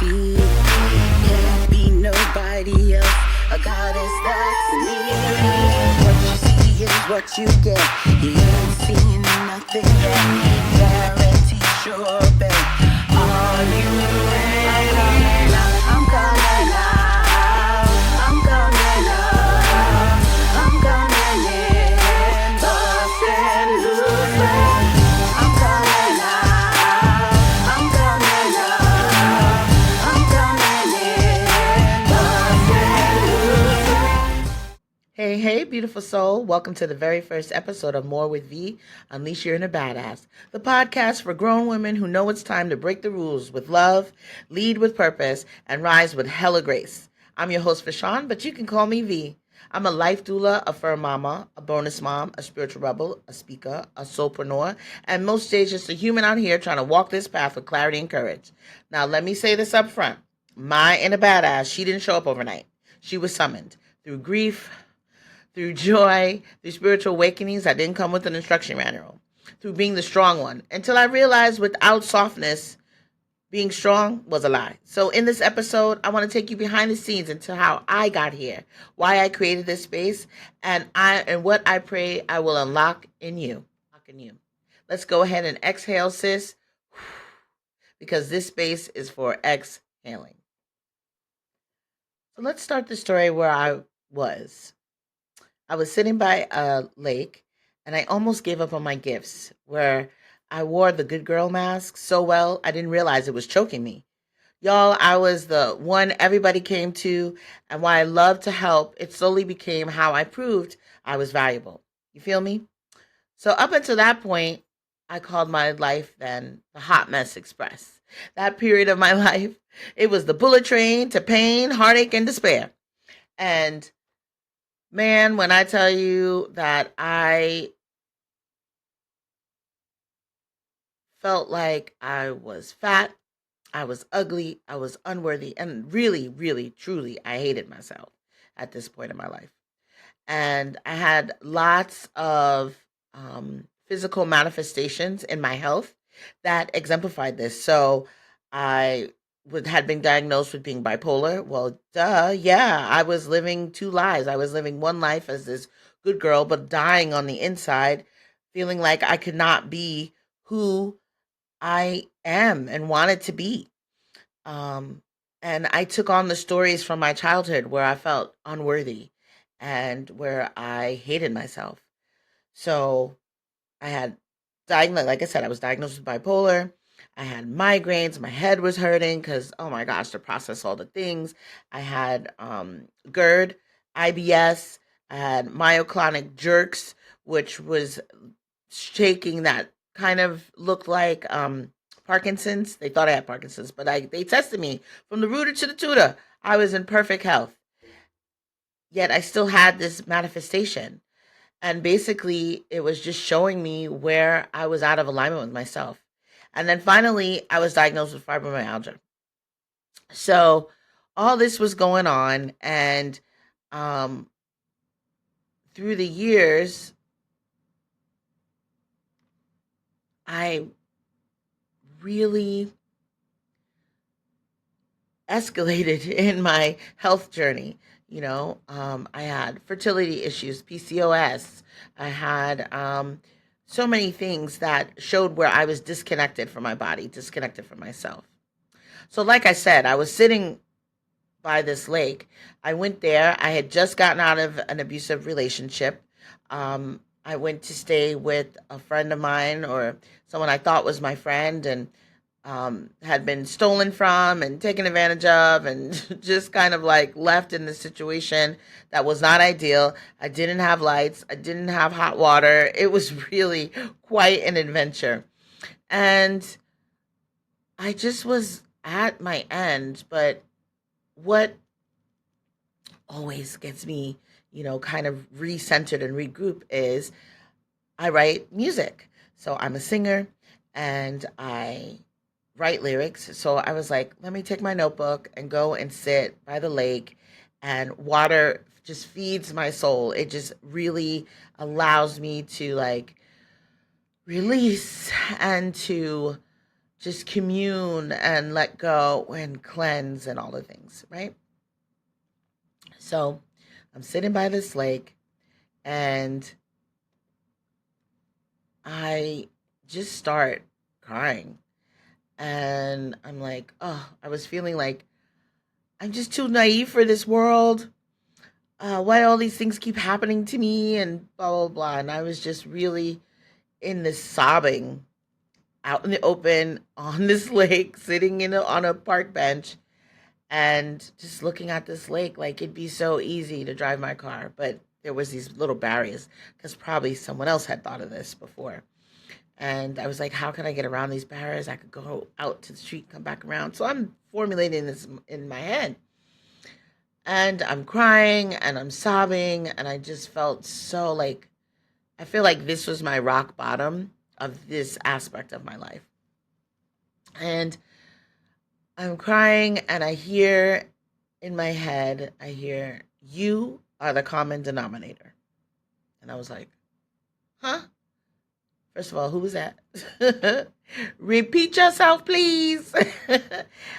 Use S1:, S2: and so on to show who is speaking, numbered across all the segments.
S1: see. Can't be nobody else. A goddess that's me. What you see is what you get. You ain't seen nothing yet. Guarantee sure bet. Are you ready? I'm coming out. I'm coming out. I'm coming in. Lost and loose. I'm coming out. I'm coming out. I'm coming in. Lost and loose.
S2: Hey, hey, beautiful soul. Welcome to the very first episode of More with V, Unleash Your Inner Badass, the podcast for grown women who know it's time to break the rules with love, lead with purpose, and rise with hella grace. I'm your host, Vashon, but you can call me V. I'm a life doula, a fur mama, a bonus mom, a spiritual rebel, a speaker, a soulpreneur, and most days just a human out here trying to walk this path with clarity and courage. Now, let me say this up front. My inner badass, she didn't show up overnight. She was summoned through grief, through joy, through spiritual awakenings that didn't come with an instruction manual, through being the strong one, until I realized without softness, being strong was a lie. So in this episode, I want to take you behind the scenes into how I got here, why I created this space, and what I pray I will unlock in you. Let's go ahead and exhale, sis, because this space is for exhaling. So let's start the story where I was. I was sitting by a lake and I almost gave up on my gifts, where I wore the good girl mask so well I didn't realize it was choking me. Y'all, I was the one everybody came to, and while I loved to help, it slowly became how I proved I was valuable. You feel me? So up until that point, I called my life then the Hot Mess Express. That period of my life, it was the bullet train to pain, heartache, and despair. And man, when I tell you that I felt like I was fat, I was ugly, I was unworthy, and really, really, truly, I hated myself at this point in my life. And I had lots of physical manifestations in my health that exemplified this. So I had been diagnosed with being bipolar. Well, duh, yeah, I was living two lives. I was living one life as this good girl, but dying on the inside, feeling like I could not be who I am and wanted to be. Um, and I took on the stories from my childhood where I felt unworthy and where I hated myself. So I had diagnosed, like I said, I was diagnosed with bipolar. I had migraines. My head was hurting because, oh my gosh, to process all the things. I had GERD, IBS. I had myoclonic jerks, which was shaking that kind of looked like Parkinson's. They thought I had Parkinson's, but they tested me from the rooter to the tutor. I was in perfect health. Yet I still had this manifestation. And basically, it was just showing me where I was out of alignment with myself. And then finally, I was diagnosed with fibromyalgia. So all this was going on. And um, through the years, I really escalated in my health journey. I had fertility issues, PCOS. I had so many things that showed where I was disconnected from my body, disconnected from myself. So, like I said, I was sitting by this lake. I went there. I had just gotten out of an abusive relationship. I went to stay with a friend of mine, or someone I thought was my friend, and had been stolen from and taken advantage of, and just kind of like left in this situation that was not ideal. I didn't have lights. I didn't have hot water. It was really quite an adventure. And I just was at my end. But what always gets me, kind of recentered and regroup is I write music. So I'm a singer and I write lyrics. So I was like, let me take my notebook and go and sit by the lake, and water just feeds my soul. It just really allows me to like release and to just commune and let go and cleanse and all the things, right? So I'm sitting by this lake and I just start crying. And I'm like, oh, I was feeling like I'm just too naive for this world. Why all these things keep happening to me and blah, blah, blah. And I was just really in this sobbing out in the open on this lake, sitting on a park bench and just looking at this lake. Like it'd be so easy to drive my car, but there was these little barriers because probably someone else had thought of this before. And I was like, how can I get around these barriers? I could go out to the street, come back around. So I'm formulating this in my head. And I'm crying and I'm sobbing. And I just felt so like, I feel like this was my rock bottom of this aspect of my life. And I'm crying and I hear in my head, I hear, you are the common denominator. And I was like, huh? First of all, who was that? Repeat yourself, please.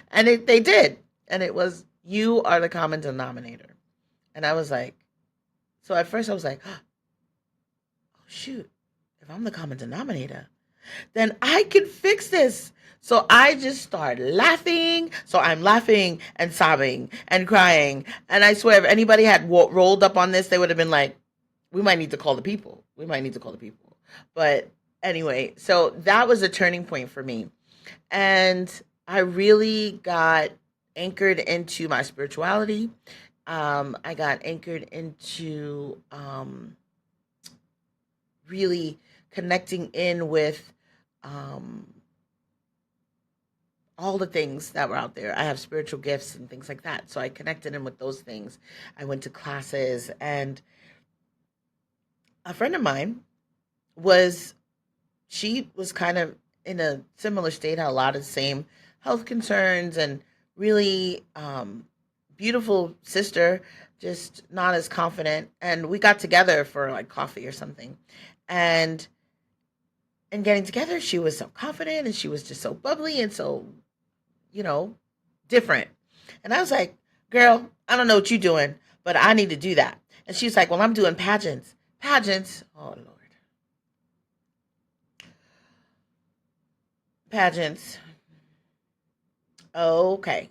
S2: And they did. And it was, you are the common denominator. And I was like, so at first I was like, oh, shoot, if I'm the common denominator, then I can fix this. So I just start laughing. So I'm laughing and sobbing and crying. And I swear, if anybody had rolled up on this, they would have been like, we might need to call the people. We might need to call the people. But anyway, so that was a turning point for me. And I really got anchored into my spirituality. I got anchored into really connecting in with all the things that were out there. I have spiritual gifts and things like that. So I connected in with those things. I went to classes, and a friend of mine she was kind of in a similar state, had a lot of the same health concerns, and really beautiful sister, just not as confident. And we got together for like coffee or something. And and getting together, she was so confident and she was just so bubbly and so, you know, different. And I was like, girl, I don't know what you're doing, but I need to do that. And she's like, well, I'm doing pageants. Pageants? Oh, Lord. Pageants. Okay.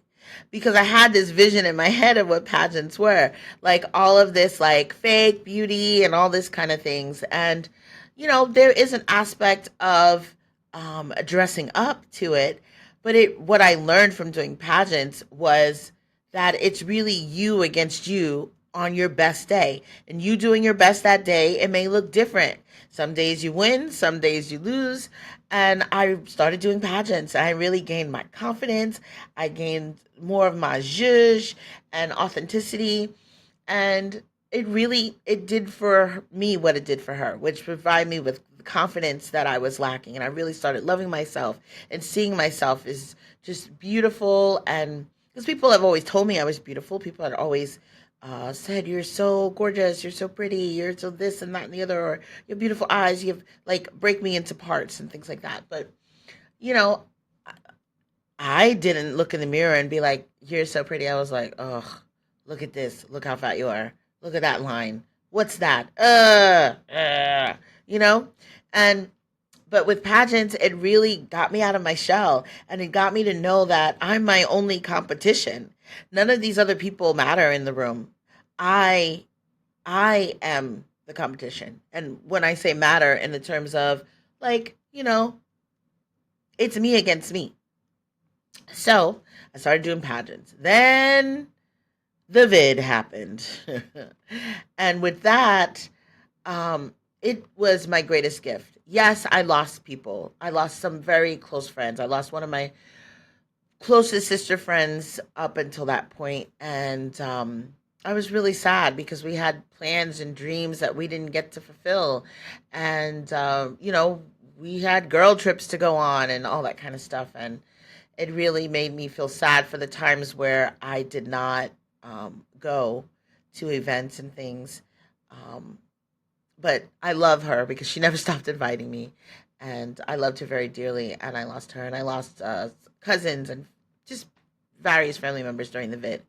S2: Because I had this vision in my head of what pageants were. Like all of this like fake beauty and all this kind of things. And, there is an aspect of dressing up to it. But what I learned from doing pageants was that it's really you against you on your best day. And you doing your best that day, it may look different. Some days you win, some days you lose. And I started doing pageants. I really gained my confidence. I gained more of my zhuzh and authenticity. And it did for me what it did for her, which provided me with confidence that I was lacking. And I really started loving myself and seeing myself as just beautiful. And because people have always told me I was beautiful, people had always said, you're so gorgeous, you're so pretty, you're so this and that and the other, or you have beautiful eyes, you have like break me into parts and things like that. But, you know, I didn't look in the mirror and be like, you're so pretty. I was like, oh, look at this. Look how fat you are. Look at that line. What's that? You know? And, but with pageants, it really got me out of my shell, and it got me to know that I'm my only competition. None of these other people matter in the room. I, I am the competition. And when I say matter in the terms of like, it's me against me. So I started doing pageants. Then the vid happened. And with that, it was my greatest gift. Yes, I lost people. I lost some very close friends. I lost one of my closest sister friends up until that point. And I was really sad because we had plans and dreams that we didn't get to fulfill. And, we had girl trips to go on and all that kind of stuff. And it really made me feel sad for the times where I did not go to events and things. Um, but I love her because she never stopped inviting me. and I loved her very dearly, and I lost her, and I lost cousins and just various family members during the vid.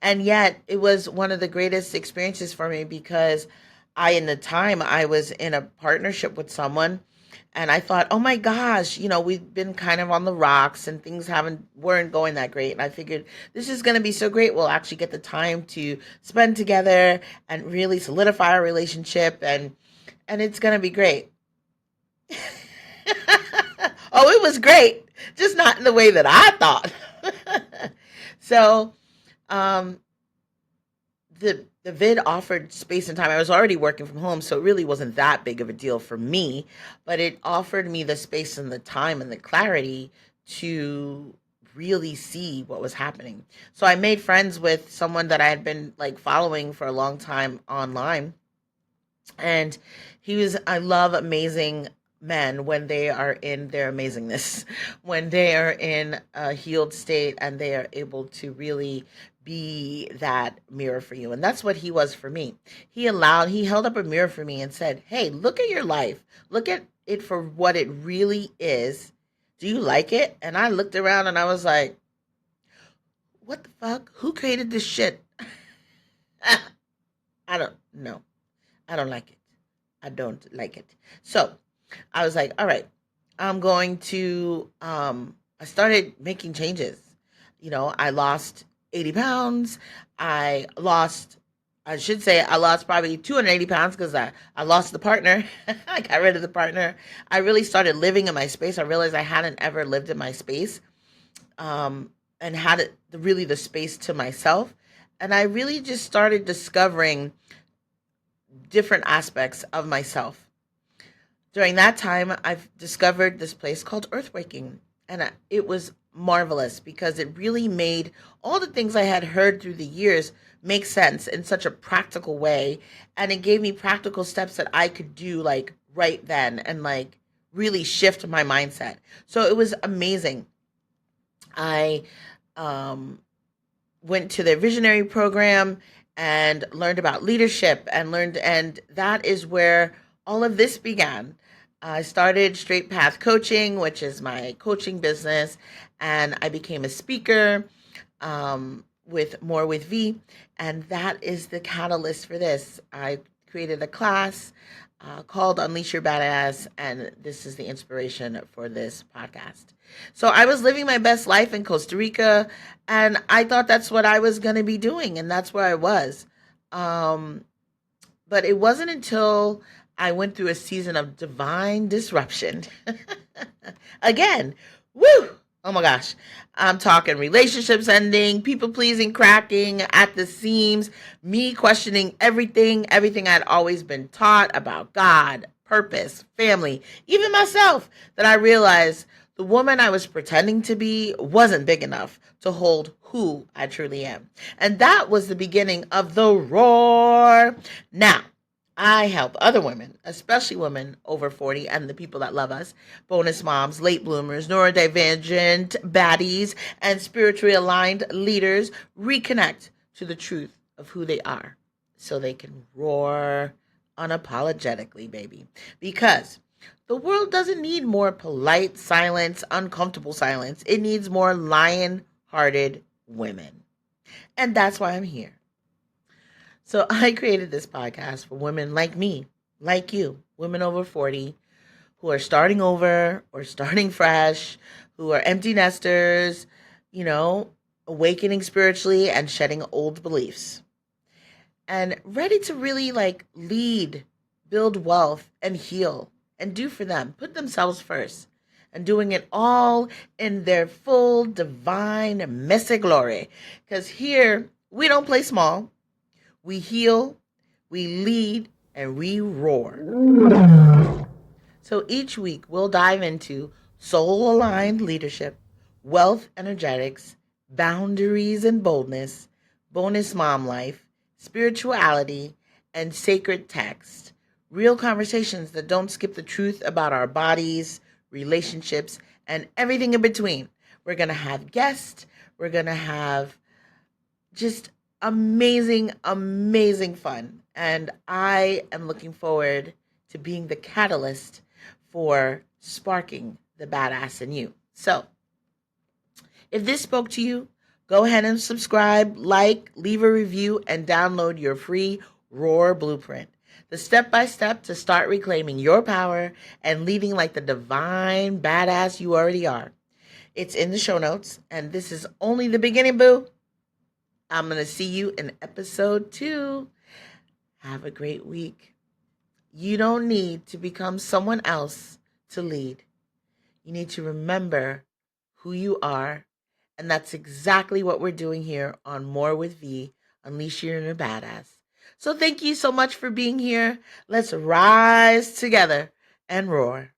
S2: And yet it was one of the greatest experiences for me because in the time I was in a partnership with someone, and I thought, oh my gosh, we've been kind of on the rocks and things weren't going that great. And I figured this is going to be so great. We'll actually get the time to spend together and really solidify our relationship, and it's going to be great. Oh, it was great, just not in the way that I thought. So, um, the vid offered space and time. I was already working from home, so it really wasn't that big of a deal for me, but it offered me the space and the time and the clarity to really see what was happening. So I made friends with someone that I had been like following for a long time online, and I love amazing men when they are in their amazingness, when they are in a healed state and they are able to really be that mirror for you. And that's what he was for me. He held up a mirror for me and said, hey, look at your life. Look at it for what it really is. Do you like it? And I looked around and I was like, what the fuck? Who created this shit? I don't know. I don't like it. I don't like it. So I was like, all right, I'm going to, I started making changes. I lost 80 pounds. I lost, I should say, I lost probably 280 pounds because I lost the partner. I got rid of the partner. I really started living in my space. I realized I hadn't ever lived in my space, and had really the space to myself. And I really just started discovering different aspects of myself. During that time, I've discovered this place called Earthwaking, and it was marvelous because it really made all the things I had heard through the years make sense in such a practical way, and it gave me practical steps that I could do like right then and like really shift my mindset. So it was amazing. I um, went to their visionary program and learned about leadership and that is where all of this began. I started Straight Path Coaching, which is my coaching business, and I became a speaker with More with V, and that is the catalyst for this. I created a class called Unleash Your Badass, and this is the inspiration for this podcast. So I was living my best life in Costa Rica, and I thought that's what I was going to be doing, and that's where I was. Um, but it wasn't until I went through a season of divine disruption. Again, woo! Oh my gosh. I'm talking relationships ending, people pleasing cracking at the seams, me questioning everything I'd always been taught about God, purpose, family, even myself, that I realized the woman I was pretending to be wasn't big enough to hold who I truly am. And that was the beginning of the roar. Now, I help other women, especially women over 40 and the people that love us, bonus moms, late bloomers, neurodivergent baddies, and spiritually aligned leaders reconnect to the truth of who they are so they can roar unapologetically, baby. Because the world doesn't need more polite silence, uncomfortable silence. It needs more lion-hearted women. And that's why I'm here. So I created this podcast for women like me, like you, women over 40 who are starting over or starting fresh, who are empty nesters, awakening spiritually and shedding old beliefs, and ready to really like lead, build wealth, and heal and do for them, put themselves first, and doing it all in their full divine messy glory. Because here we don't play small. We heal, we lead, and we roar. So each week we'll dive into soul aligned leadership, wealth energetics, boundaries and boldness, bonus mom life, spirituality, and sacred text. Real conversations that don't skip the truth about our bodies, relationships, and everything in between. We're going to have guests. We're going to have just amazing fun. And I am looking forward to being the catalyst for sparking the badass in you. So, if this spoke to you, go ahead and subscribe, like, leave a review, and download your free Roar Blueprint. The step-by-step to start reclaiming your power and leading like the divine badass you already are. It's in the show notes, and this is only the beginning, boo. I'm going to see you in episode 2. Have a great week. You don't need to become someone else to lead. You need to remember who you are. And that's exactly what we're doing here on More with V, Unleash Your Inner Badass. So thank you so much for being here. Let's rise together and roar.